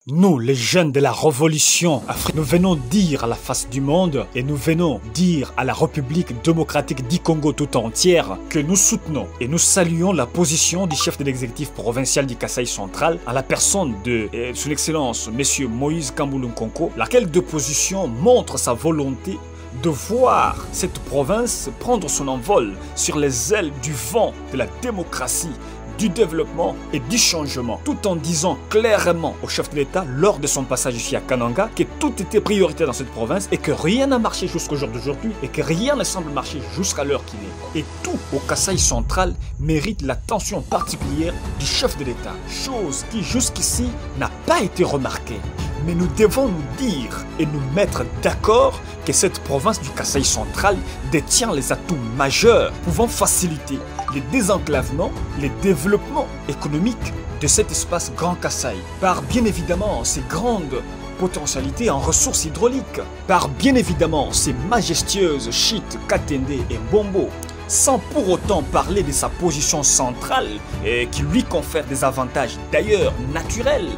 Nous, les jeunes de la révolution africaine, nous venons dire à la face du monde et nous venons dire à la République démocratique du Congo tout entière que nous soutenons et nous saluons la position du chef de l'exécutif provincial du Kasaï central à la personne de son excellence M. Moïse Kamboulo Nkonko, laquelle de position montre sa volonté de voir cette province prendre son envol sur les ailes du vent de la démocratie, du développement et du changement, tout en disant clairement au chef de l'État lors de son passage ici à Kananga que tout était prioritaire dans cette province et que rien n'a marché jusqu'au jour d'aujourd'hui et que rien ne semble marcher jusqu'à l'heure qu'il est. Et tout au Kasaï central mérite l'attention particulière du chef de l'État, chose qui jusqu'ici n'a pas été remarquée. Mais nous devons nous dire et nous mettre d'accord que cette province du Kasaï central détient les atouts majeurs pouvant faciliter le désenclavement, le développement économique de cet espace Grand Kasaï, par bien évidemment ses grandes potentialités en ressources hydrauliques, par bien évidemment ses majestueuses Chit, Katende et Mbombo, sans pour autant parler de sa position centrale et qui lui confère des avantages d'ailleurs naturels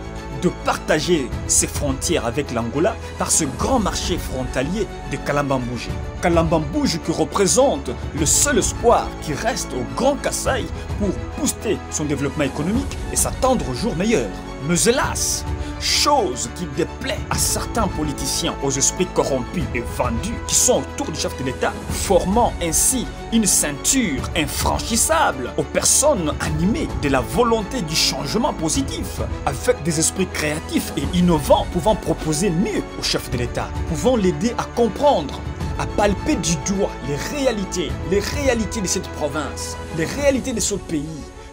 de partager ses frontières avec l'Angola par ce grand marché frontalier de Kalambambouji. Kalambambouji qui représente le seul espoir qui reste au Grand Kasaï pour booster son développement économique et s'attendre aux jours meilleurs. Mais hélas, chose qui déplaît à certains politiciens aux esprits corrompus et vendus qui sont autour du chef de l'État, formant ainsi une ceinture infranchissable aux personnes animées de la volonté du changement positif, avec des esprits créatifs et innovants pouvant proposer mieux au chef de l'État, pouvant l'aider à comprendre, à palper du doigt les réalités de cette province, les réalités de ce pays,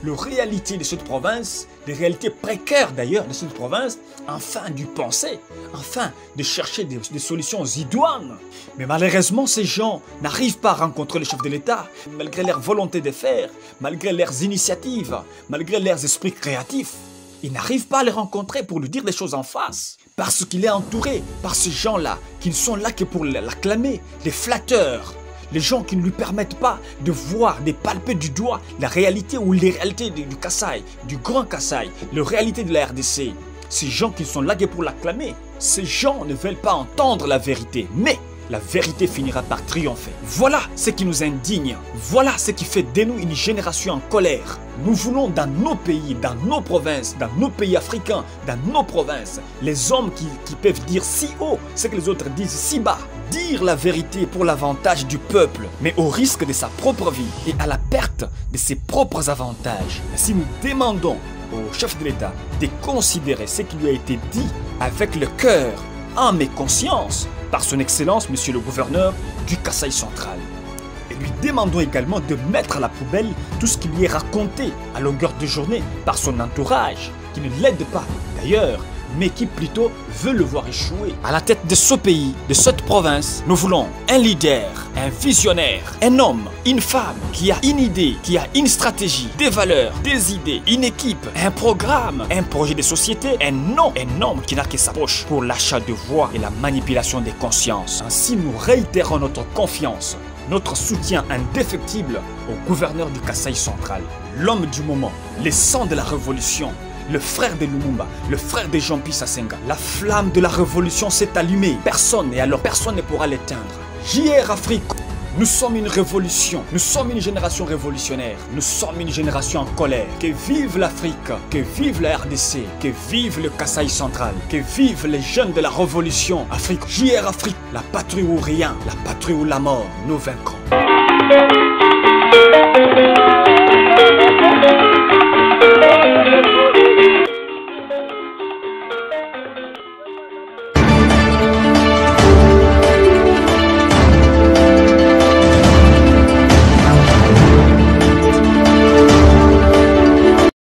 les réalités de cette province, les réalités précaires d'ailleurs de cette province, afin d'y penser, afin de chercher des solutions idoines. Mais malheureusement, ces gens n'arrivent pas à rencontrer le chef de l'État, malgré leur volonté de faire, malgré leurs initiatives, malgré leurs esprits créatifs. Ils n'arrivent pas à le rencontrer pour lui dire des choses en face, parce qu'il est entouré par ces gens-là qui ne sont là que pour l'acclamer, les flatteurs. Les gens qui ne lui permettent pas de voir, de palper du doigt la réalité ou les réalités du Kasaï, du Grand Kasaï, la réalité de la RDC. Ces gens qui sont là pour l'acclamer, ces gens ne veulent pas entendre la vérité, mais la vérité finira par triompher. Voilà ce qui nous indigne, voilà ce qui fait de nous une génération en colère. Nous voulons dans nos pays, dans nos provinces, dans nos pays africains, dans nos provinces, les hommes qui peuvent dire si haut ce que les autres disent si bas. Dire la vérité pour l'avantage du peuple, mais au risque de sa propre vie et à la perte de ses propres avantages. Si nous demandons au chef de l'État de considérer ce qui lui a été dit avec le cœur, âme et conscience par son excellence, monsieur le gouverneur du Kasaï central. Et lui demandons également de mettre à la poubelle tout ce qui lui est raconté à longueur de journée par son entourage, qui ne l'aide pas d'ailleurs, mais qui plutôt veut le voir échouer. À la tête de ce pays, de cette province, nous voulons un leader, un visionnaire, un homme, une femme qui a une idée, qui a une stratégie, des valeurs, des idées, une équipe, un programme, un projet de société, un homme qui n'a que sa poche pour l'achat de voix et la manipulation des consciences. Ainsi, nous réitérons notre confiance, notre soutien indéfectible au gouverneur du Kasaï central, l'homme du moment, le sang de la révolution, le frère de Lumumba, le frère de Jean-Pierre Sasenga. La flamme de la révolution s'est allumée. Personne ne pourra l'éteindre. JR Afrique, nous sommes une révolution. Nous sommes une génération révolutionnaire. Nous sommes une génération en colère. Que vive l'Afrique, que vive la RDC, que vive le Kasaï central, que vive les jeunes de la révolution Afrique. JR Afrique, la patrie ou rien, la patrie ou la mort, nous vaincrons.